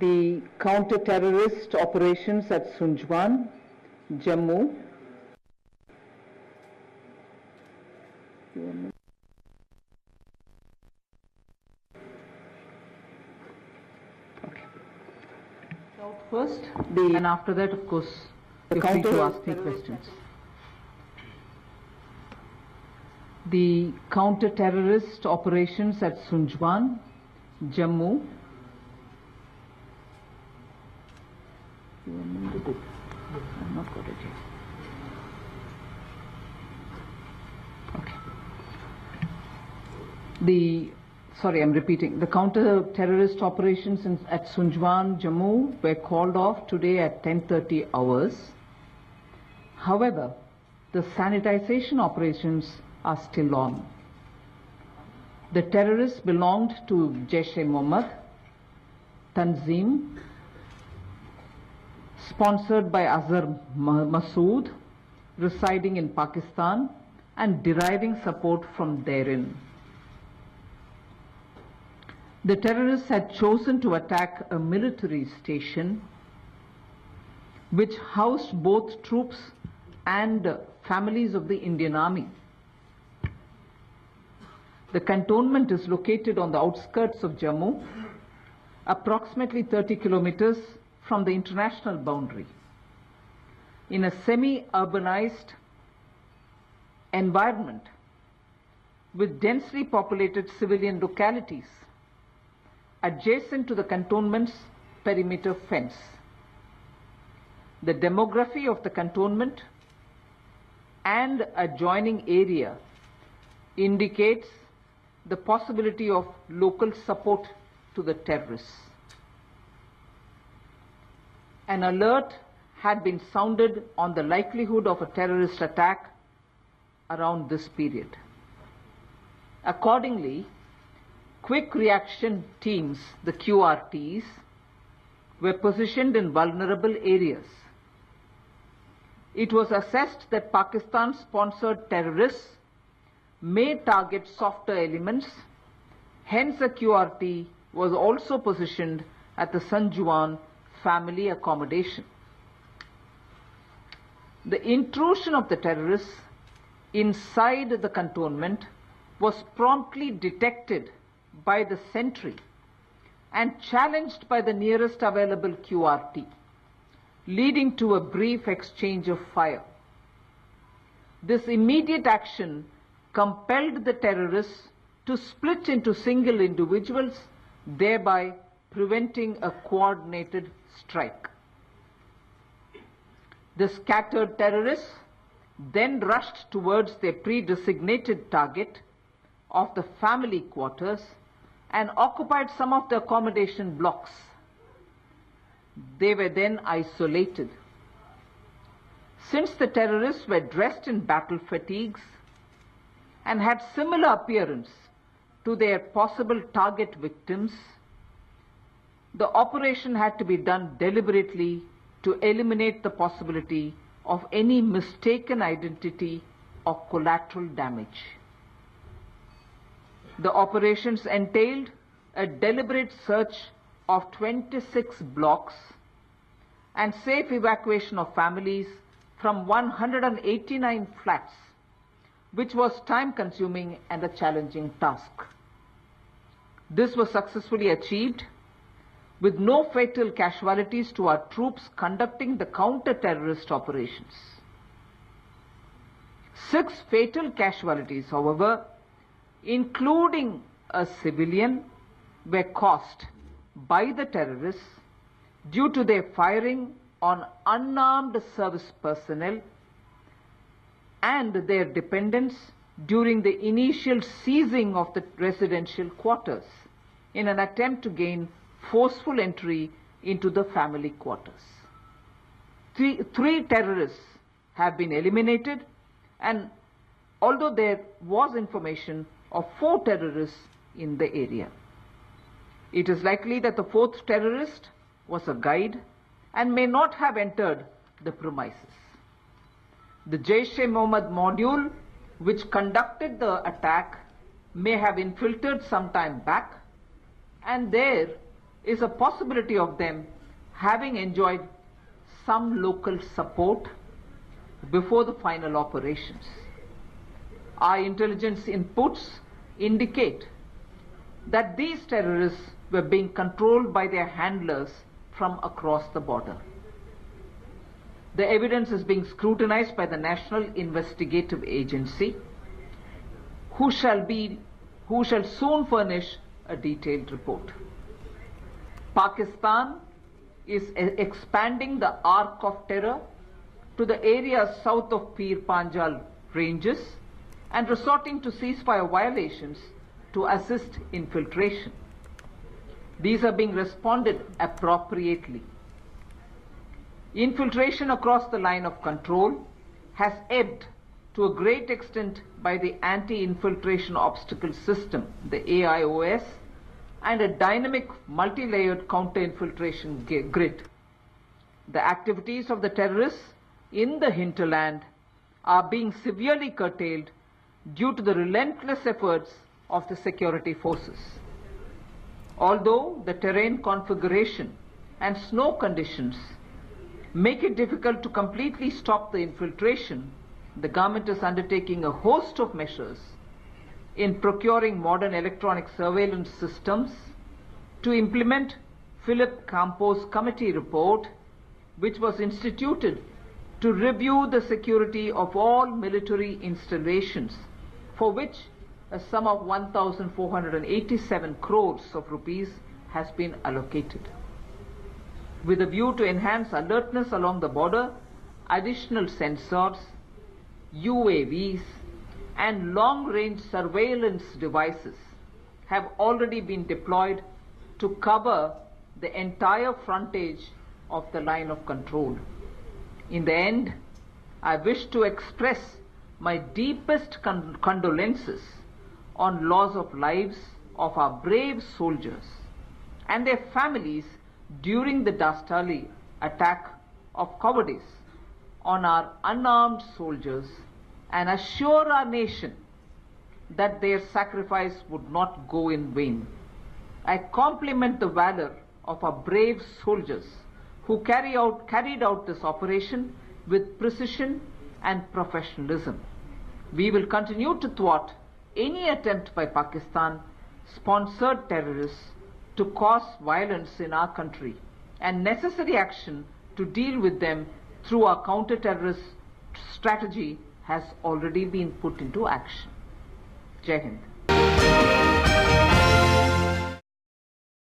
the counter-terrorist operations at Sunjwan, Jammu. First, and after that, of course, you're free to ask me questions. The counter-terrorist operations at Sunjwan, Jammu. I've not got it yet. Okay. I'm repeating. The counter-terrorist operations at Sunjwan, Jammu were called off today at 10:30 hours. However, the sanitization operations are still on. The terrorists belonged to Jaish-e-Mohammed, Tanzim, sponsored by Azhar Masood, residing in Pakistan and deriving support from therein. The terrorists had chosen to attack a military station which housed both troops and families of the Indian Army. The cantonment is located on the outskirts of Jammu, approximately 30 kilometers from the international boundary, in a semi-urbanized environment with densely populated civilian localities adjacent to the cantonment's perimeter fence. The demography of the cantonment and adjoining area indicates the possibility of local support to the terrorists. An alert had been sounded on the likelihood of a terrorist attack around this period. Accordingly, quick reaction teams, the QRTs, were positioned in vulnerable areas. It was assessed that Pakistan-sponsored terrorists may target softer elements, hence a QRT was also positioned at the Sunjwan family accommodation. The intrusion of the terrorists inside the cantonment was promptly detected by the sentry and challenged by the nearest available QRT, leading to a brief exchange of fire. This immediate action compelled the terrorists to split into single individuals, thereby preventing a coordinated strike. The scattered terrorists then rushed towards their pre-designated target of the family quarters and occupied some of the accommodation blocks. They were then isolated. Since the terrorists were dressed in battle fatigues and had similar appearance to their possible target victims, the operation had to be done deliberately to eliminate the possibility of any mistaken identity or collateral damage. The operations entailed a deliberate search of 26 blocks and safe evacuation of families from 189 flats, which was time-consuming and a challenging task. This was successfully achieved with no fatal casualties to our troops conducting the counter-terrorist operations. 6 fatal casualties, however, including a civilian, were caused by the terrorists due to their firing on unarmed service personnel and their dependents during the initial seizing of the residential quarters in an attempt to gain forceful entry into the family quarters. Three terrorists have been eliminated, and although there was information of 4 terrorists in the area, it is likely that the 4th terrorist was a guide and may not have entered the premises. The Jaish-e-Mohammed module which conducted the attack may have infiltrated some time back, and there is a possibility of them having enjoyed some local support before the final operations. Our intelligence inputs indicate that these terrorists were being controlled by their handlers from across the border. The evidence is being scrutinized by the National Investigative Agency, who shall soon furnish a detailed report. Pakistan is expanding the arc of terror to the areas south of Pir Panjal ranges and resorting to ceasefire violations to assist infiltration. These are being responded appropriately. Infiltration across the line of control has ebbed to a great extent by the anti-infiltration obstacle system, the AIOS, and a dynamic multi-layered counter-infiltration grid. The activities of the terrorists in the hinterland are being severely curtailed due to the relentless efforts of the security forces. Although the terrain configuration and snow conditions make it difficult to completely stop the infiltration, the government is undertaking a host of measures in procuring modern electronic surveillance systems to implement Philip Campo's committee report, which was instituted to review the security of all military installations, for which a sum of 1,487 crores of rupees has been allocated. With a view to enhance alertness along the border, additional sensors, UAVs, and long-range surveillance devices have already been deployed to cover the entire frontage of the line of control. In the end, I wish to express my deepest condolences on loss of lives of our brave soldiers and their families during the dastardly attack of cowardice on our unarmed soldiers, and assure our nation that their sacrifice would not go in vain. I compliment the valor of our brave soldiers who carried out this operation with precision and professionalism. We will continue to thwart any attempt by Pakistan-sponsored terrorists to cause violence in our country, and necessary action to deal with them through our counter-terrorist strategy has already been put into action. Jai Hind.